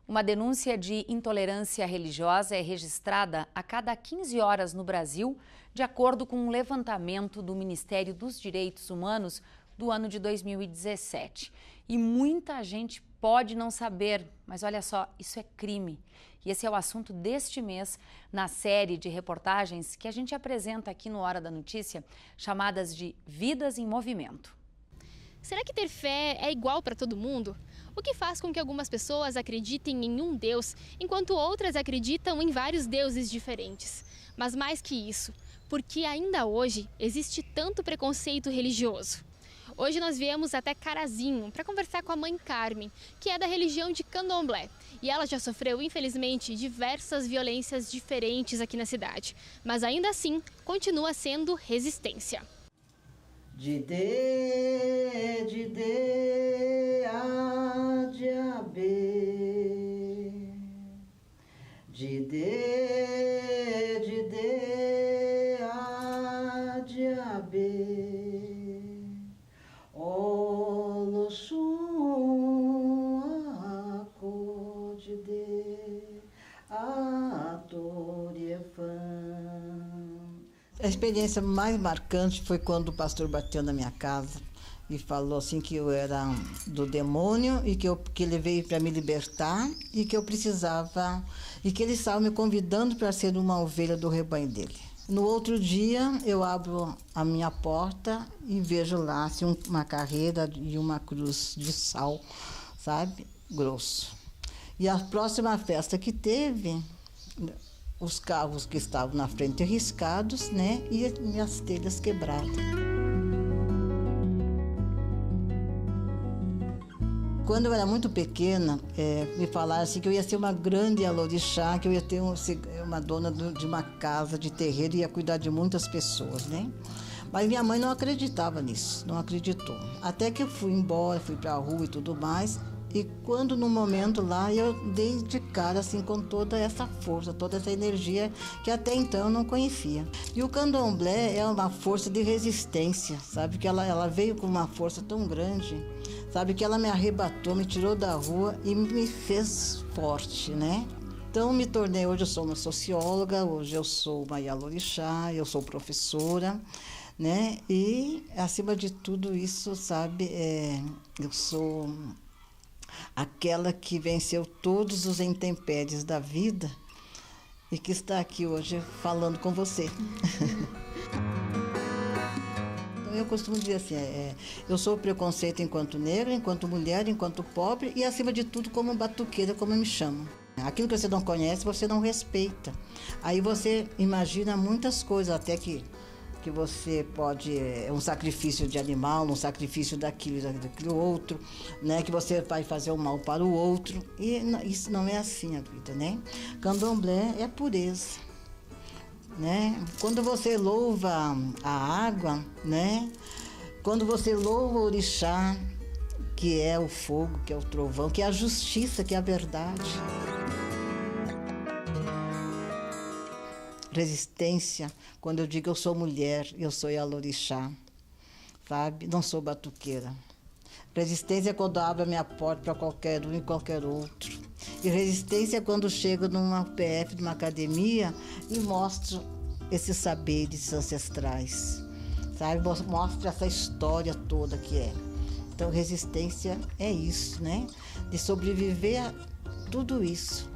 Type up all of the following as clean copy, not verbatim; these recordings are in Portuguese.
Uma denúncia de intolerância religiosa é registrada a cada 15 horas no Brasil, de acordo com um levantamento do Ministério dos Direitos Humanos do ano de 2017. E muita gente pode não saber, mas olha só, isso é crime. E esse é o assunto deste mês na série de reportagens que a gente apresenta aqui no Hora da Notícia, chamadas de Vidas em Movimento. Será que ter fé é igual para todo mundo? O que faz com que algumas pessoas acreditem em um Deus, enquanto outras acreditam em vários deuses diferentes? Mas mais que isso, porque ainda hoje existe tanto preconceito religioso. Hoje nós viemos até Carazinho para conversar com a mãe Carmen, que é da religião de Candomblé. E ela já sofreu, infelizmente, diversas violências diferentes aqui na cidade. Mas ainda assim, continua sendo resistência. Dide, dide, a diabe. Dide, dide, a diabe. Oloxum, a dide, a toriefã. A experiência mais marcante foi quando o pastor bateu na minha casa e falou assim que eu era do demônio e que ele veio para me libertar e que eu precisava, e que ele estava me convidando para ser uma ovelha do rebanho dele. No outro dia eu abro a minha porta e vejo lá assim, uma carreira e uma cruz de sal, sabe, grosso. E a próxima festa que teve, os carros que estavam na frente riscados, né, e as telhas quebradas. Quando eu era muito pequena, me falaram assim que eu ia ser uma grande alorixá, que eu ia ter uma dona de uma casa de terreiro e ia cuidar de muitas pessoas, né? Mas minha mãe não acreditava nisso, não acreditou. Até que eu fui embora, fui para a rua e tudo mais. E quando no momento lá eu dei de cara assim com toda essa força, toda essa energia que até então eu não conhecia. E o candomblé é uma força de resistência, sabe? Que ela veio com uma força tão grande, sabe? Que ela me arrebatou, me tirou da rua e me fez forte, né? Então me tornei, hoje eu sou uma socióloga, hoje eu sou uma yalorixá, eu sou professora, né? E acima de tudo isso, sabe? Eu sou aquela que venceu todos os intempéries da vida e que está aqui hoje falando com você. Então eu costumo dizer assim, eu sou preconceito enquanto negra, enquanto mulher, enquanto pobre e acima de tudo como batuqueira, como me chamam. Aquilo que você não conhece, você não respeita. Aí você imagina muitas coisas, até que você pode, um sacrifício de animal, um sacrifício daquilo outro, né? Que você vai fazer o mal para o outro. E isso não é assim a vida, né? Candomblé é pureza, né? Quando você louva a água, né? Quando você louva o orixá, que é o fogo, que é o trovão, que é a justiça, que é a verdade. Resistência, quando eu digo eu sou mulher, eu sou yalorixá, sabe? Não sou batuqueira. Resistência é quando abro a minha porta para qualquer um e qualquer outro. E resistência é quando chego numa UPF, numa academia e mostro esses saberes ancestrais, sabe? Mostro essa história toda que é. Então resistência é isso, né? De sobreviver a tudo isso.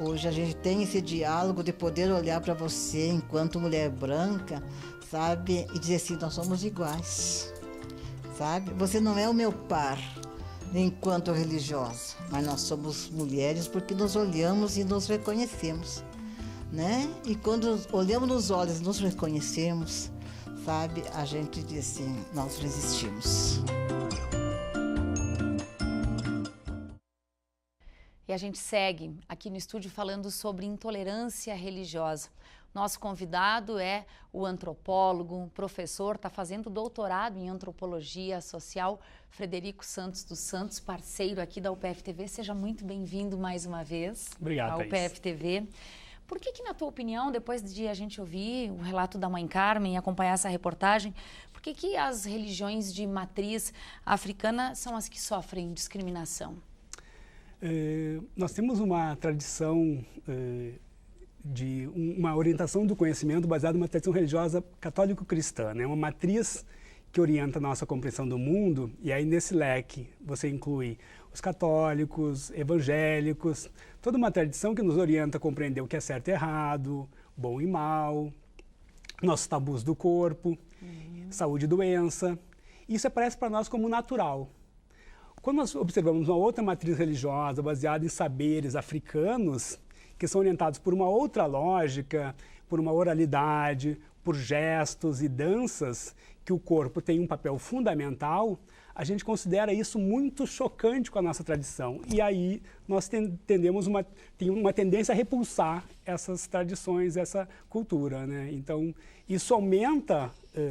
Hoje a gente tem esse diálogo de poder olhar para você enquanto mulher branca, sabe? E dizer assim, nós somos iguais, sabe? Você não é o meu par enquanto religiosa, mas nós somos mulheres porque nos olhamos e nos reconhecemos, né? E quando olhamos nos olhos e nos reconhecemos, sabe? A gente diz assim, nós resistimos. E a gente segue aqui no estúdio falando sobre intolerância religiosa. Nosso convidado é o antropólogo, professor, está fazendo doutorado em antropologia social, Frederico Santos dos Santos, parceiro aqui da UPF-TV. Seja muito bem-vindo mais uma vez. Obrigado, à UPF-TV. Por que, na tua opinião, depois de a gente ouvir o relato da mãe Carmen e acompanhar essa reportagem, por que as religiões de matriz africana são as que sofrem discriminação? Nós temos uma tradição de uma orientação do conhecimento baseada numa tradição religiosa católico-cristã, né? Uma matriz que orienta a nossa compreensão do mundo, e aí nesse leque você inclui os católicos, evangélicos, toda uma tradição que nos orienta a compreender o que é certo e errado, bom e mal, nossos tabus do corpo, saúde e doença. Isso aparece para nós como natural. Quando nós observamos uma outra matriz religiosa baseada em saberes africanos, que são orientados por uma outra lógica, por uma oralidade, por gestos e danças, que o corpo tem um papel fundamental, a gente considera isso muito chocante com a nossa tradição. E aí nós temos uma tendência a repulsar essas tradições, essa cultura, né? Então, isso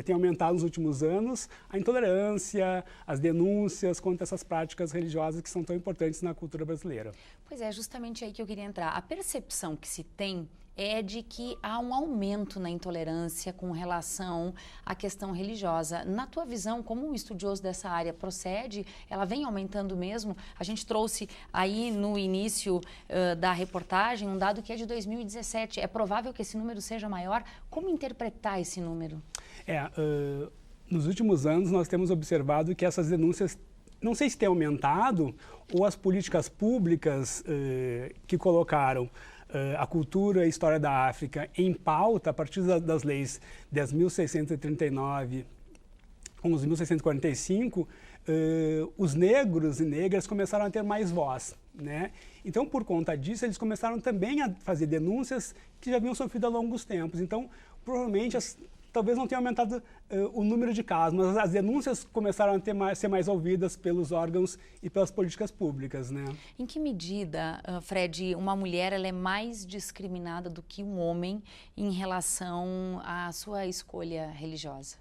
tem aumentado nos últimos anos a intolerância, as denúncias contra essas práticas religiosas que são tão importantes na cultura brasileira. Pois é, justamente aí que eu queria entrar. A percepção que se tem é de que há um aumento na intolerância com relação à questão religiosa. Na tua visão, como um estudioso dessa área procede, ela vem aumentando mesmo? A gente trouxe aí no início da reportagem um dado que é de 2017. É provável que esse número seja maior? Como interpretar esse número? Nos últimos anos nós temos observado que essas denúncias, não sei se tem aumentado, ou as políticas públicas que colocaram a cultura e a história da África em pauta a partir das leis 10.639 com 11.645, os negros e negras começaram a ter mais voz, né? Então, por conta disso, eles começaram também a fazer denúncias que já haviam sofrido há longos tempos. Então, provavelmente, talvez não tenha aumentado o número de casos, mas as denúncias começaram a ser mais ouvidas pelos órgãos e pelas políticas públicas, né? Em que medida, Fred, uma mulher ela é mais discriminada do que um homem em relação à sua escolha religiosa?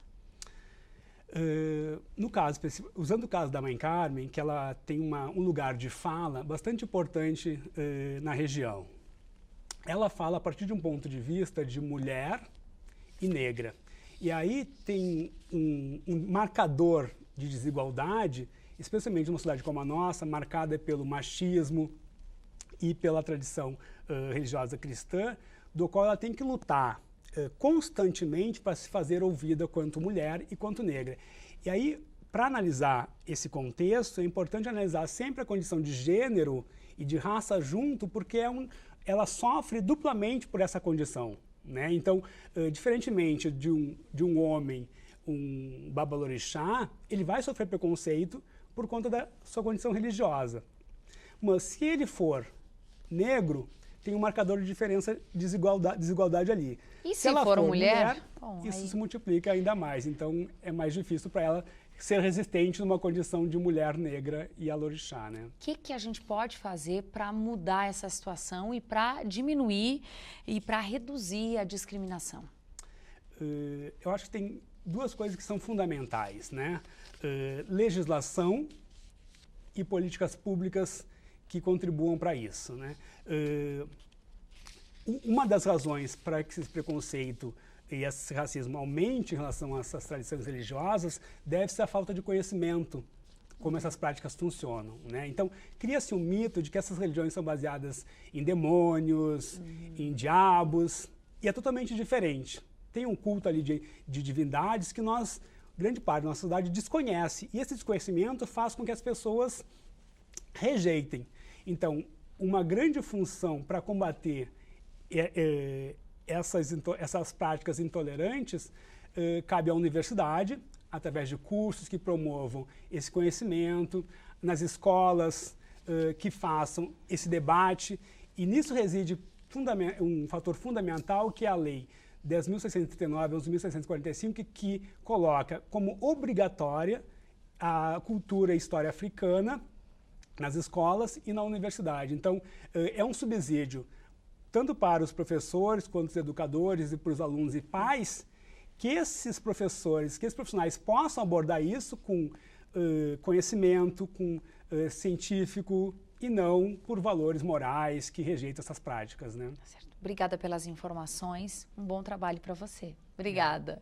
Usando o caso da Mãe Carmen, que ela tem um lugar de fala bastante importante na região. Ela fala a partir de um ponto de vista de mulher e negra. E aí tem um marcador de desigualdade, especialmente numa cidade como a nossa, marcada pelo machismo e pela tradição religiosa cristã, do qual ela tem que lutar constantemente para se fazer ouvida quanto mulher e quanto negra. E aí, para analisar esse contexto, é importante analisar sempre a condição de gênero e de raça junto, porque ela sofre duplamente por essa condição, né? Então, diferentemente de um homem, um babalorixá, ele vai sofrer preconceito por conta da sua condição religiosa. Mas se ele for negro, tem um marcador de diferença, desigualdade ali. E se ela for mulher, isso se multiplica ainda mais. Então, é mais difícil para ela ser resistente numa condição de mulher negra e alorixá, né? O que a gente pode fazer para mudar essa situação e para diminuir e para reduzir a discriminação? Eu acho que tem duas coisas que são fundamentais, né? Legislação e políticas públicas que contribuam para isso, né? Uma das razões para que esse preconceito e esse racismo aumente em relação a essas tradições religiosas deve ser a falta de conhecimento, como essas práticas funcionam, né? Então, cria-se um mito de que essas religiões são baseadas em demônios, em diabos, e é totalmente diferente. Tem um culto ali de divindades que grande parte da nossa sociedade desconhece, e esse desconhecimento faz com que as pessoas rejeitem. Então, uma grande função para combater essas práticas intolerantes cabe à universidade, através de cursos que promovam esse conhecimento, nas escolas que façam esse debate. E nisso reside um fator fundamental, que é a Lei 10.639 e 11.645, que coloca como obrigatória a cultura e história africana nas escolas e na universidade. Então, é um subsídio tanto para os professores, quanto os educadores e para os alunos e pais, que esses profissionais possam abordar isso com conhecimento, com científico, e não por valores morais que rejeitam essas práticas, né? Certo. Obrigada pelas informações. Um bom trabalho para você. Obrigada.